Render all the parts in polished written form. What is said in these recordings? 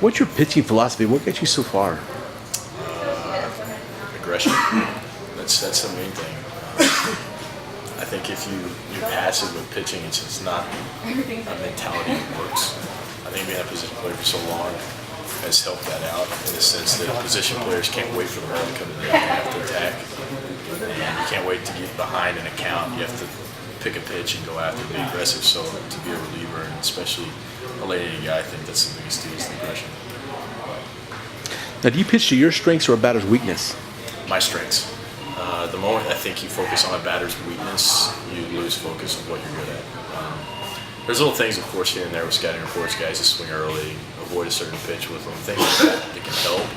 What's your pitching philosophy? What got you so far? Aggression. That's the main thing. I think if you're passive with pitching, it's just not a mentality that works. I think being a position player for so long has helped that out in the sense that position players can't wait for the ball to come in. They have to attack. And you can't wait to get behind an account. You have to pick a pitch and go after it, be aggressive. So to be a reliever, and especially a late inning guy, I think that's the biggest deal is the aggression. Now, do you pitch to your strengths or a batter's weakness? My strengths. The moment I think you focus on a batter's weakness, you lose focus of what you're good at. There's little things, of course, here and there with scouting reports, guys that swing early, avoid a certain pitch with them, things like that can help.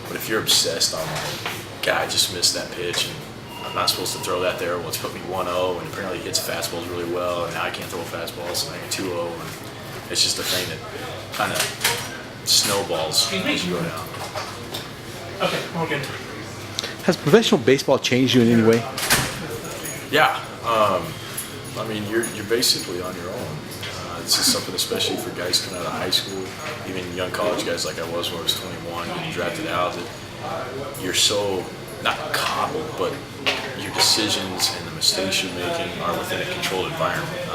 But if you're obsessed on, like, God, I just missed that pitch, and I'm not supposed to throw that there, well, it's put me 1-0, and apparently he hits fastballs really well, and now I can't throw fastballs, so I get 2-0, and it's just a thing that kind of snowballs as you go down. Okay, we're good. Has professional baseball changed you in any way? Yeah, I mean, you're basically on your own. This is something, especially for guys coming out of high school, even young college guys like I was when I was 21, getting drafted out, that you're so, not coddled, but your decisions and the mistakes you're making are within a controlled environment.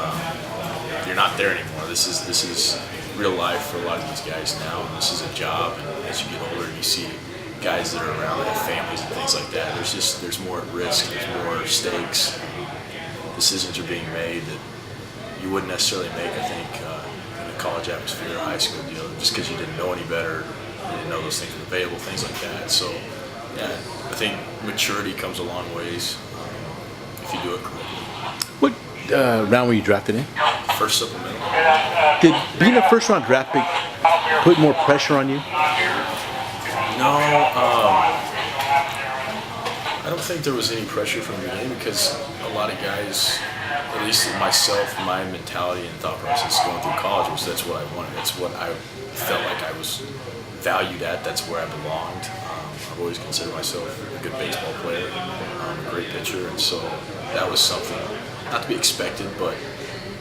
You're not there anymore. This is real life for a lot of these guys now, and this is a job, and as you get older, you see guys that are around that have families and things like that. There's more at risk, there's more stakes. Decisions are being made that you wouldn't necessarily make, I think, in a college atmosphere or high school deal, just because you didn't know any better, you didn't know those things were available, things like that. So, yeah, I think maturity comes a long ways if you do it correctly. What round were you drafted in? First supplemental. Did being a first-round draft pick put more pressure on you? No, I don't think there was any pressure from the beginning because a lot of guys, at least myself, my mentality and thought process going through college was that's what I wanted. That's what I felt like I was valued at. That's where I belonged. I've always considered myself a good baseball player, a great pitcher, and so that was something not to be expected, but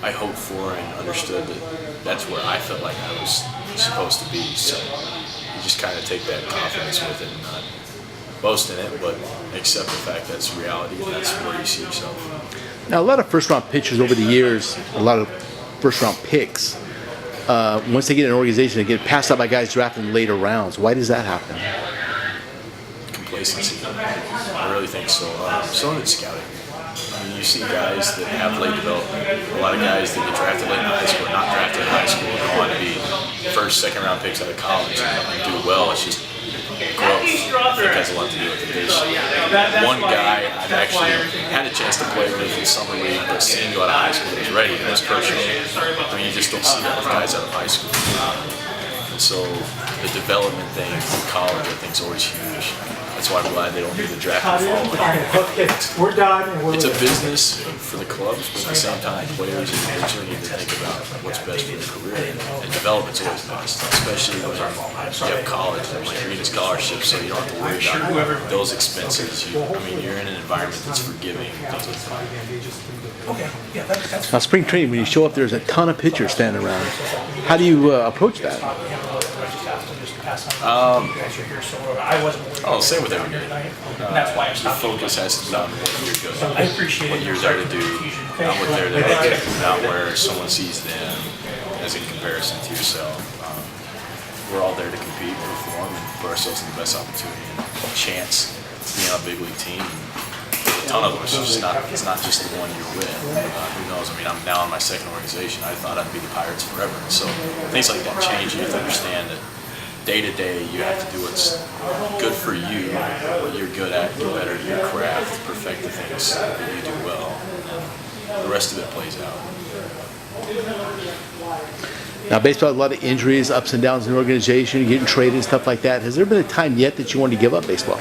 I hoped for and understood that that's where I felt like I was supposed to be. So you just kind of take that confidence with it and not boast in it, but accept the fact that's reality and that's where you see yourself. Now, a lot of first-round pitchers over the years, a lot of first-round picks, once they get in an organization, they get passed up by guys drafted in later rounds. Why does that happen? Complacency. I really think so. So did scouting. I mean, you see guys that have late development. A lot of guys that get drafted late in high school, not drafted in high school, go on to be first, second-round picks out of college and do well. It's just growth. I think has a lot to do with it. There's one guy I've actually had a chance to play with in summer league, but seeing go out of high school and was ready, and it was Kershaw. I mean, you just don't see that with guys out of high school. And so the development thing in college, I think, is always huge. That's why I'm glad they don't do the draft and following. We're done. It's a business for the clubs, but at the same time, players individually need to think about what's best for their career. And development's always best, especially when you have college and like you're getting scholarships, so you don't have to worry about those expenses. I mean, you're in an environment that's forgiving. Now, spring training, when you show up, there's a ton of pitchers standing around. How do you approach that? Same with every game. The focus has to be on what you're good at, what you're there to do, not what they're there to do, not where someone sees them as in comparison to yourself. We're all there to compete, perform, and put ourselves in the best opportunity and chance to be on a big league team. A ton of us. It's not just the one you're with. Who knows? I mean, I'm now in my second organization. I thought I'd be the Pirates forever. And so things like that change. You have to understand that day to day, you have to do what's good for you, what you're good at, get better at your craft, perfect the things that you do well, and the rest of it plays out. Now, baseball has a lot of injuries, ups and downs in the organization, you're getting traded and stuff like that. Has there been a time yet that you wanted to give up baseball?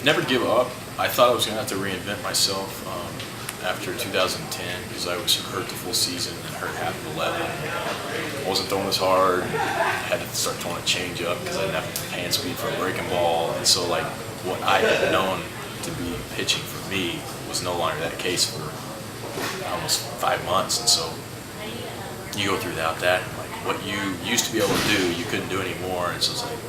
Never give up. I thought I was going to have to reinvent myself after 2010 because I was hurt the full season and hurt half of 11. I wasn't throwing as hard. I had to start throwing a change up because I didn't have hand speed for a breaking ball. And so, like, what I had known to be pitching for me was no longer that case for almost 5 months. And so you go through that, and like, what you used to be able to do, you couldn't do anymore. And so it's like,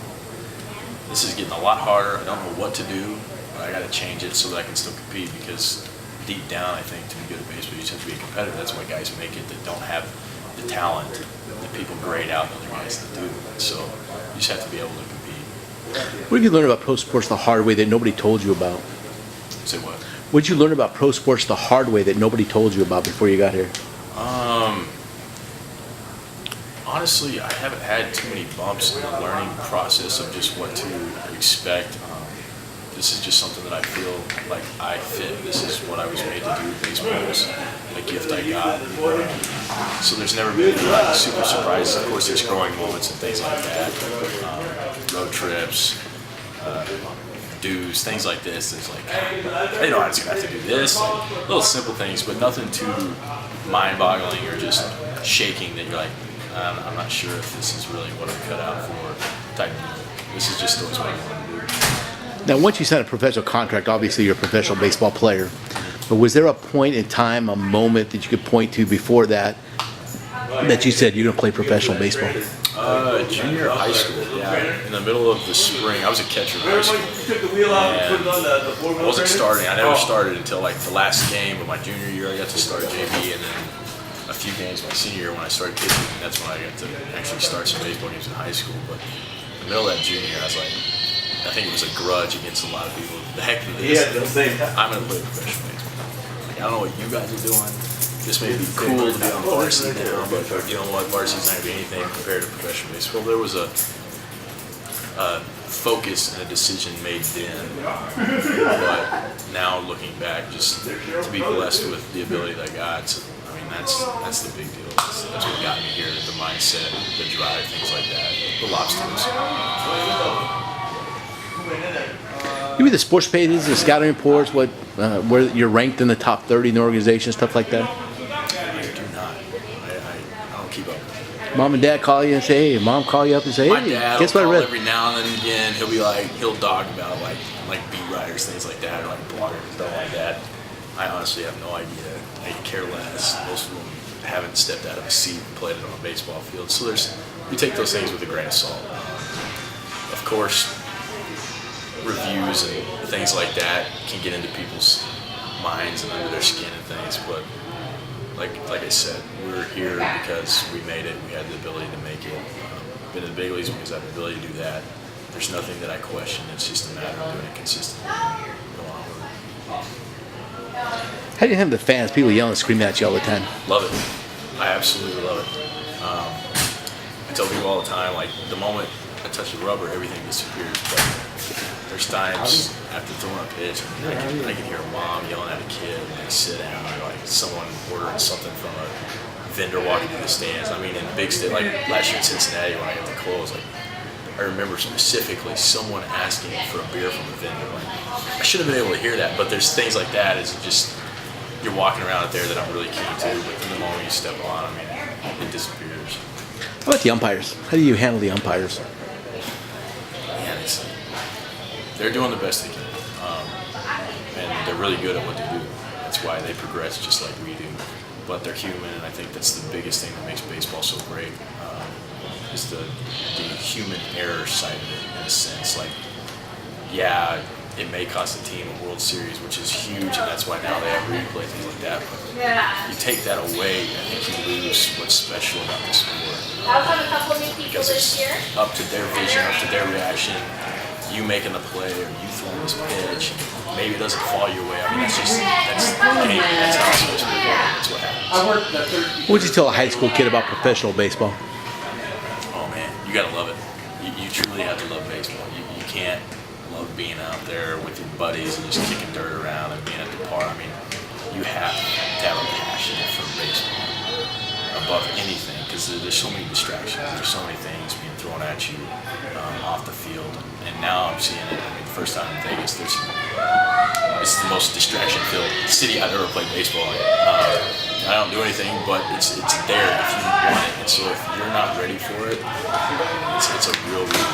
this is getting a lot harder. I don't know what to do, but I got to change it so that I can still compete, because deep down, I think to be good at baseball, you just have to be a competitor. That's why guys make it that don't have the talent that people grade out and other guys that do. So you just have to be able to compete. What did you learn about pro sports the hard way that nobody told you about? Say what? What did you learn about pro sports the hard way that nobody told you about before you got here? Honestly, I haven't had too many bumps in the learning process of just what to expect. This is just something that I feel like I fit. This is what I was made to do. Baseball was a gift I got. So there's never been like super surprises. Of course, there's growing moments and things like that. Road trips, dues, things like this. It's like, I know I was gonna have to do this. Like, little simple things, but nothing too mind-boggling or just shaking that you're like, I'm not sure if this is really what I'm cut out for. Type of, this is just what I want to do. Now, once you sign a professional contract, obviously you're a professional baseball player. But was there a point in time, a moment that you could point to before that, that you said you're going to play professional baseball? Junior high school, yeah. In the middle of the spring, I was a catcher in high school. And I wasn't starting. I never started until like the last game of my junior year. I got to start JV, and then a few games my senior year when I started pitching. And that's when I got to actually start some baseball games in high school. But in the middle of that junior year, I was like, I think it was a grudge against a lot of people. The heck with this. I'm going to play professional baseball. Like, I don't know what you guys are doing. This may be cool to be on varsity now, but you know what? Varsity's not going to be anything compared to professional baseball. There was a focus and a decision made then, but now looking back, just to be blessed with the ability that I got, I mean, that's the big deal. That's what got me here, the mindset, the drive, things like that, the lobsters. Give me the sports pages, the scouting reports, where you're ranked in the top 30 in the organization, stuff like that. I do not. I don't keep up. Mom and dad call you and say, hey, mom call you up and say, My hey, dad guess will what I call read? every now and then again. He'll be like, he'll dog about like beat writers, things like that, or like bloggers, stuff like that. I honestly have no idea. I care less. Most of them haven't stepped out of a seat and played it on a baseball field. So you take those things with a grain of salt. Of course, reviews and things like that can get into people's minds and under their skin and things, but like I said, we're here because we made it. We had the ability to make it. Been in the big leagues because I have the ability to do that. There's nothing that I question. It's just a matter of doing it consistently. Go on with it. How do you have the fans, people yelling and screaming at you all the time? Love it. I absolutely love it. I tell people all the time, like, the moment I touch the rubber, everything disappears. But there's times after throwing a pitch, I can hear a mom yelling at a kid, like, sit down, or like someone ordering something from a vendor walking through the stands. I mean, in big state, like last year in Cincinnati when I got to close, like, I remember specifically someone asking for a beer from a vendor. Like, I should have been able to hear that, but there's things like that. It's just, you're walking around out there that I'm really keen to, but then the moment you step on, I mean, it disappears. How about the umpires? How do you handle the umpires? Man, they're doing the best they can, and they're really good at what they do. That's why they progress just like we do. But they're human, and I think that's the biggest thing that makes baseball so great, is the human error side of it, in a sense. Like, yeah, it may cost a team a World Series, which is huge, and that's why now they have replay, things like that. But you take that away, I think you lose what's special about the sport. Because it's up to their vision, up to their reaction. You making the play, or you throwing this pitch, maybe it doesn't fall your way. I mean, that's the game. That's how it's supposed to be. That's what happens. What would you tell a high school kid about professional baseball? Oh man, you gotta love it. You truly have to love baseball. You can't love being out there with your buddies and just kicking dirt around and being at the park. I mean, you have to have a passion for baseball above anything, because there's so many distractions. There's so many things being thrown at you off the field. And now I'm seeing it. I mean, the first time in Vegas, it's the most distraction-filled city I've ever played baseball in. I don't do anything, but it's there if you want it. And so if you're not ready for it, it's a real way.